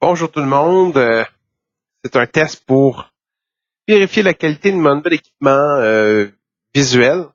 Bonjour tout le monde. C'est un test pour vérifier la qualité de mon nouvel équipement visuel.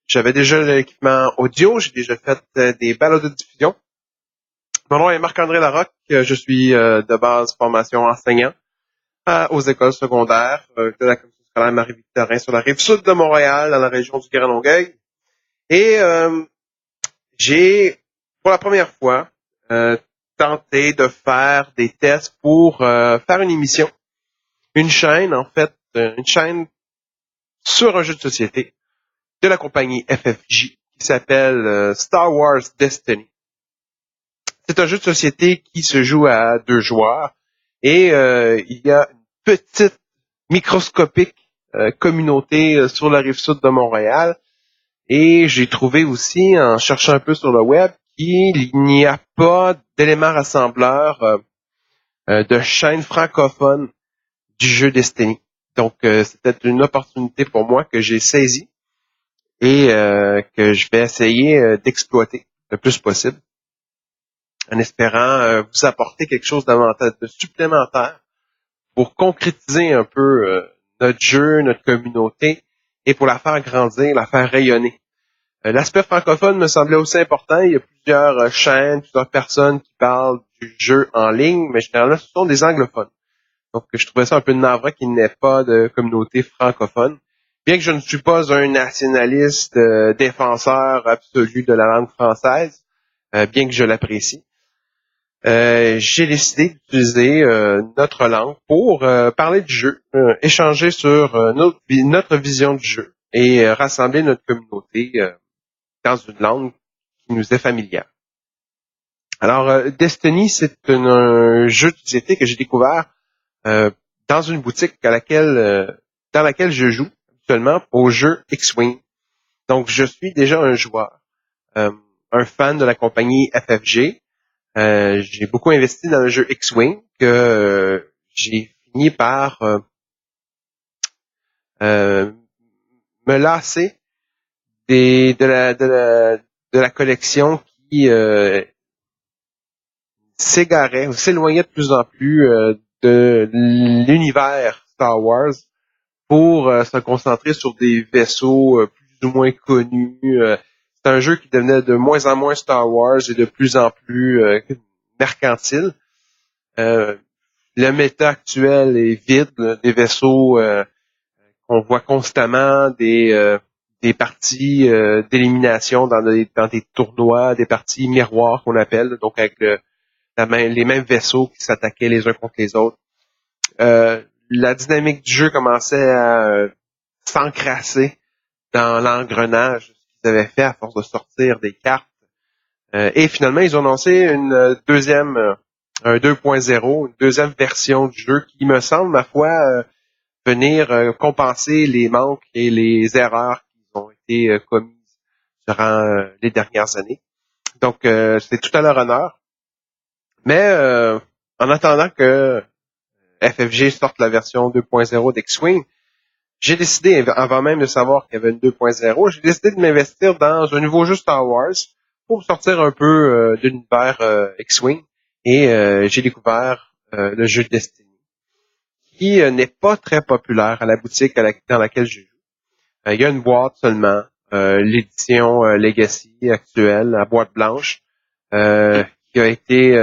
J'avais déjà l'équipement audio, j'ai déjà fait des balados de diffusion. Mon nom est Marc-André Larocque. Je suis de base formation enseignant aux écoles secondaires de la commission scolaire Marie-Victorin sur la rive sud de Montréal, dans la région du Grand Longueuil. Et j'ai, pour la première fois, tenté de faire des tests pour faire une émission. Une chaîne, en fait, une chaîne sur un jeu de société de la compagnie FFJ qui s'appelle Star Wars Destiny. C'est un jeu de société qui se joue à 2 joueurs et il y a une petite microscopique communauté sur la rive sud de Montréal. Et j'ai trouvé aussi, en cherchant un peu sur le web, qu'il n'y a pas d'éléments rassembleurs de chaînes francophones du jeu Destiny. Donc, c'était une opportunité pour moi que j'ai saisie et que je vais essayer d'exploiter le plus possible en espérant vous apporter quelque chose de supplémentaire pour concrétiser un peu notre jeu, notre communauté et pour la faire grandir, la faire rayonner. L'aspect francophone me semblait aussi important. Il y a plusieurs chaînes, plusieurs personnes qui parlent du jeu en ligne, mais généralement, ce sont des anglophones. Donc, je trouvais ça un peu navrant qu'il n'y ait pas de communauté francophone. Bien que je ne suis pas un nationaliste défenseur absolu de la langue française, bien que je l'apprécie, j'ai décidé d'utiliser notre langue pour parler du jeu, échanger sur notre vision du jeu et rassembler notre communauté dans une langue qui nous est familière. Alors, Destiny, c'est un jeu de société que j'ai découvert dans une boutique dans laquelle je joue actuellement au jeu X-Wing. Donc, je suis déjà un joueur, un fan de la compagnie FFG. J'ai beaucoup investi dans le jeu X-Wing que j'ai fini par me lasser de la collection qui s'égarait ou s'éloignait de plus en plus de l'univers Star Wars pour se concentrer sur des vaisseaux plus ou moins connus. C'est un jeu qui devenait de moins en moins Star Wars et de plus en plus mercantile. Le méta actuel est vide, là, des vaisseaux qu'on voit constamment, des parties d'élimination dans des tournois, des parties miroirs qu'on appelle, donc avec les mêmes vaisseaux qui s'attaquaient les uns contre les autres. La dynamique du jeu commençait à s'encrasser dans l'engrenage qu'ils avaient fait à force de sortir des cartes. Et finalement, ils ont lancé une deuxième, un 2.0, une deuxième version du jeu qui me semble, ma foi, venir compenser les manques et les erreurs qui ont été commises durant les dernières années. Donc, c'est tout à leur honneur. Mais en attendant que FFG sorte la version 2.0 d'X-Wing, j'ai décidé, avant même de savoir qu'il y avait une 2.0, j'ai décidé de m'investir dans un nouveau jeu Star Wars pour sortir un peu de l'univers X-Wing. Et j'ai découvert le jeu Destiny, qui n'est pas très populaire à la boutique dans laquelle je joue. Il y a une boîte seulement, l'édition Legacy actuelle, la boîte blanche, qui a été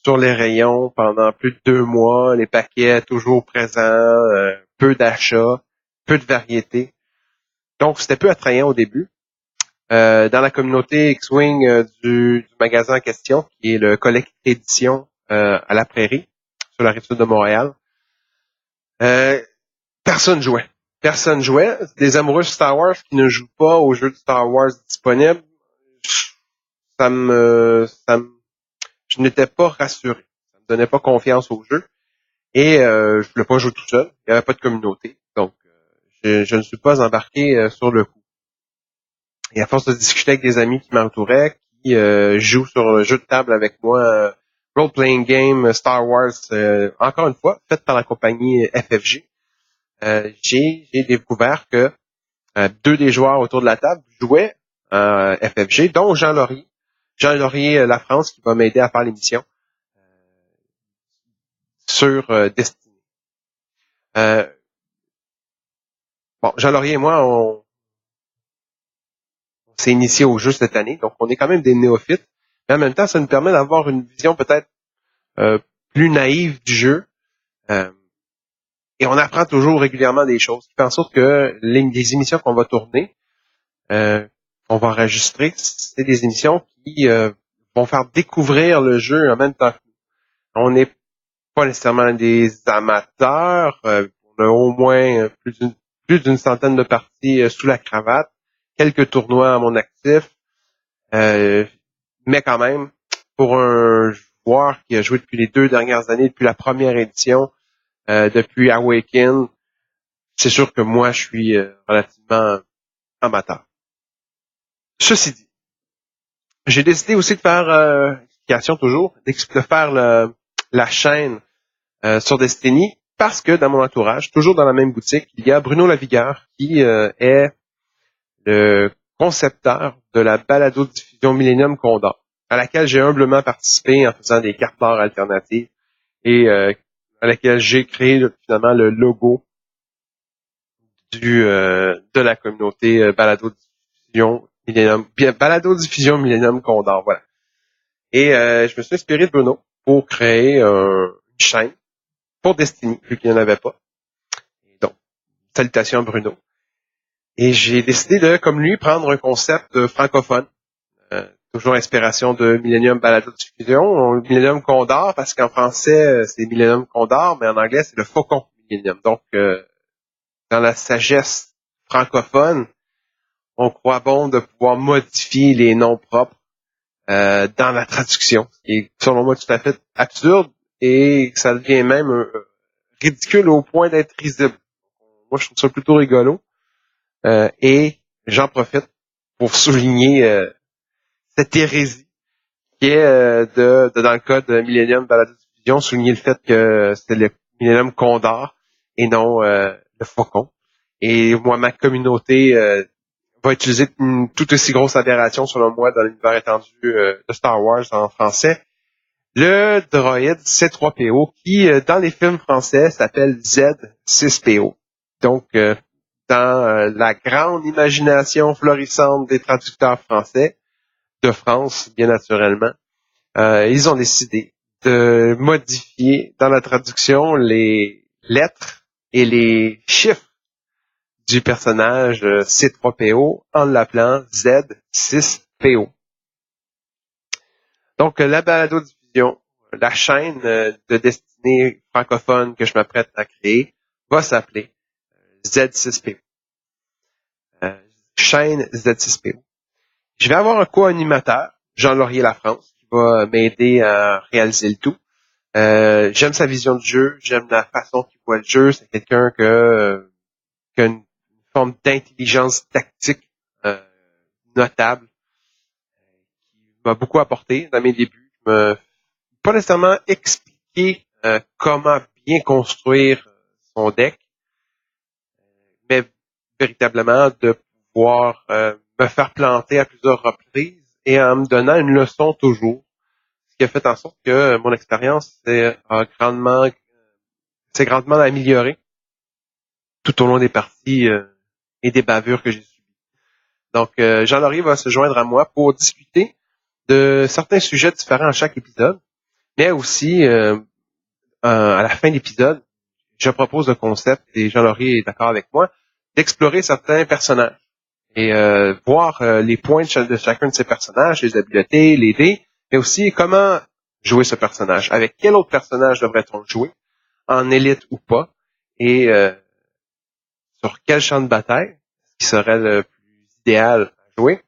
sur les rayons pendant plus de 2 mois, les paquets toujours présents, peu d'achats, peu de variété. Donc, c'était peu attrayant au début. Dans la communauté X-Wing du magasin en question, qui est le Collect Édition à la Prairie, sur la rive sud de Montréal, personne jouait. Personne jouait. Des amoureux de Star Wars qui ne jouent pas aux jeux de Star Wars disponibles, je n'étais pas rassuré. Ça me donnait pas confiance au jeu. Et je voulais pas jouer tout seul. Il n'y avait pas de communauté. Donc, je ne suis pas embarqué sur le coup. Et à force de discuter avec des amis qui m'entouraient, qui jouent sur le jeu de table avec moi, role-playing game Star Wars, encore une fois, fait par la compagnie FFG, j'ai découvert que 2 des joueurs autour de la table jouaient à FFG, dont Jean Laurier. Jean Laurier La France, qui va m'aider à faire l'émission. sur Destiny. Jean Laurier et moi, on s'est initié au jeu cette année, donc on est quand même des néophytes, mais en même temps, ça nous permet d'avoir une vision peut-être plus naïve du jeu. Et on apprend toujours régulièrement des choses, qui fait en sorte que les émissions qu'on va tourner, qu'on va enregistrer, c'est des émissions qui vont faire découvrir le jeu en même temps que nous. On n'est pas nécessairement des amateurs, on a au moins plus d'une centaine de parties sous la cravate, quelques tournois à mon actif, mais quand même, pour un joueur qui a joué depuis les 2 dernières années, depuis la première édition, depuis Awaken, c'est sûr que moi, je suis relativement amateur. Ceci dit, j'ai décidé aussi de faire explication toujours, de faire la chaîne sur Destiny, parce que dans mon entourage, toujours dans la même boutique, il y a Bruno Lavigueur, qui est le concepteur de la balado-diffusion Millennium Condor, à laquelle j'ai humblement participé en faisant des cartes d'or alternatives et à laquelle j'ai créé finalement le logo de la communauté balado-diffusion Millennium Condor, voilà. Et je me suis inspiré de Bruno pour créer une chaîne pour Destiny, vu qu'il n'y en avait pas. Et donc, salutations à Bruno. Et j'ai décidé de, comme lui, prendre un concept francophone. Toujours inspiration de Millennium Balado Diffusion, Millennium Condor, parce qu'en français, c'est Millennium Condor, mais en anglais, c'est le Faucon Millennium. Donc, dans la sagesse francophone, on croit bon de pouvoir modifier les noms propres dans la traduction, ce qui est, selon moi, tout à fait absurde, et ça devient même ridicule au point d'être risible. Moi, je trouve ça plutôt rigolo. Et j'en profite pour souligner cette hérésie qui est dans le cas de Millennium Balado Diffusion, souligner le fait que c'était le Millennium Condor et non le Faucon. Et moi, ma communauté va utiliser une tout aussi grosse aberration, selon moi, dans l'univers étendu de Star Wars en français. Le droïde C3PO, qui, dans les films français, s'appelle Z6PO. Donc, dans la grande imagination florissante des traducteurs français, de France, bien naturellement, ils ont décidé de modifier dans la traduction les lettres et les chiffres du personnage C3PO en l'appelant Z6PO. Donc, la balado-diffusion, la chaîne de destinée francophone que je m'apprête à créer, va s'appeler Z6PO. Chaîne Z6PO. Je vais avoir un co-animateur, Jean Laurier Lafrance, qui va m'aider à réaliser le tout. J'aime sa vision du jeu, j'aime la façon qu'il voit le jeu. C'est quelqu'un qui a une forme d'intelligence tactique notable, qui m'a beaucoup apporté dans mes débuts. Pas nécessairement expliquer comment bien construire son deck, mais véritablement de pouvoir me faire planter à plusieurs reprises et en me donnant une leçon toujours, ce qui a fait en sorte que mon expérience s'est grandement améliorée tout au long des parties et des bavures que j'ai subies. Donc, Jean Laurier va se joindre à moi pour discuter de certains sujets différents à chaque épisode, mais aussi, à la fin de l'épisode, je propose le concept, et Jean Laurier est d'accord avec moi, d'explorer certains personnages et voir les points de chacun de ces personnages, les habiletés, les dés, mais aussi comment jouer ce personnage. Avec quel autre personnage devrait-on jouer, en élite ou pas, et sur quel champ de bataille, ce qui serait le plus idéal à jouer,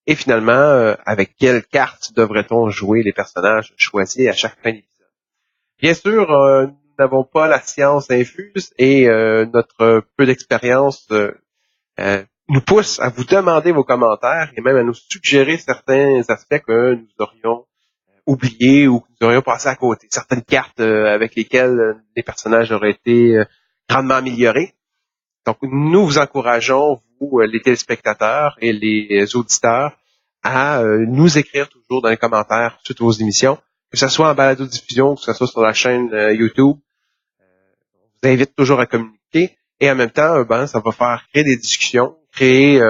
et finalement, avec quelle carte devrait-on jouer les personnages choisis à chaque fin d'épisode. Bien sûr, nous n'avons pas la science infuse et notre peu d'expérience nous pousse à vous demander vos commentaires et même à nous suggérer certains aspects que nous aurions oubliés ou que nous aurions passé à côté. Certaines cartes avec lesquelles les personnages auraient été grandement améliorés. Donc, nous vous encourageons, vous, les téléspectateurs et les auditeurs, à nous écrire toujours dans les commentaires suite aux émissions que ce soit en balado-diffusion, que ce soit sur la chaîne YouTube. Je vous invite toujours à communiquer et en même temps, ça va faire créer des discussions, créer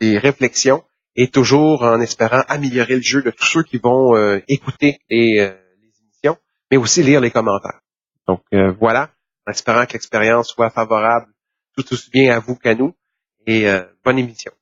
des réflexions et toujours en espérant améliorer le jeu de tous ceux qui vont écouter les émissions, mais aussi lire les commentaires. Donc voilà, en espérant que l'expérience soit favorable tout aussi bien à vous qu'à nous et bonne émission.